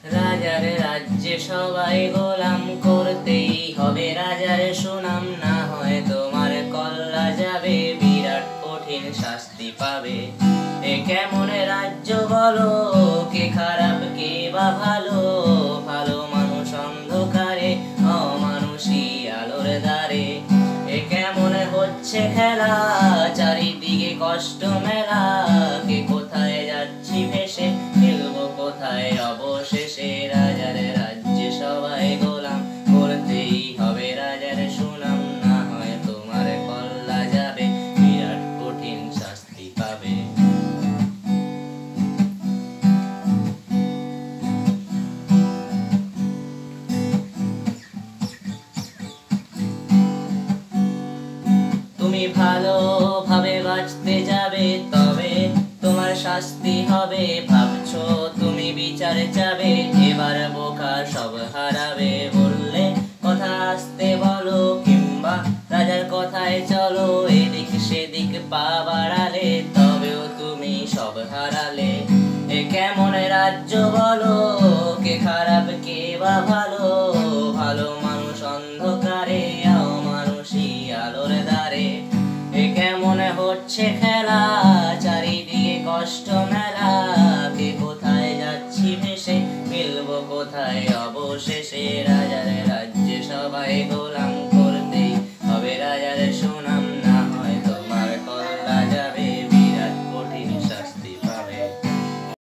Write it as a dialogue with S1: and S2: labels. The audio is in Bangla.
S1: রাজার রাজ্যে সবাই গোলাম, করতেই হবে রাজার সুনাম, না হয় তোমার কল্লা যাবে, বিরাট কঠিন শাস্তি পাবে। এ কেমন রাজ্য বলো, কে খারাপ কে বা ভালো, ভালো মানুষ অন্ধকারে, অমানুষী আলোর দ্বারে। এ কেমন হচ্ছে খেলা, চারিদিকে কষ্ট মেলা, কে কোথায় যাচ্ছি ভেসে, ফেলবো কোথায় অবশেষে। রাজার রাজ্যে সবাই গোলাম, করতেই হবে রাজার সুনাম, না হয় তোমার কল্লা যাবে, বিরাট কঠিন শাস্তি পাবে। তুমি ভালোভাবে বাঁচতে যাবে, তবে তোমার শাস্তি হবে। ভাবছো তুমি বিচার চাবে, এবার বোকা সব হারাবে। বললে কথা আসতে বলো, কিংবা রাজার কথায় চলো, এদিক সেদিক পা বাড়ালে, তবেও তুমি সব হারালে। এ কেমন রাজ্য বলো, কে খারাপ কে বা ভালো, ভালো মানুষ অন্ধকারে, অমানুষী আলোর দ্বারে। এ কেমন হচ্ছে খেলা, চারিদিকে কষ্ট মেলা, কে কোথায় যাচ্ছি ভেসে, মিলবো কোথায় অবশেষে। রাজার রাজ্যে সবাই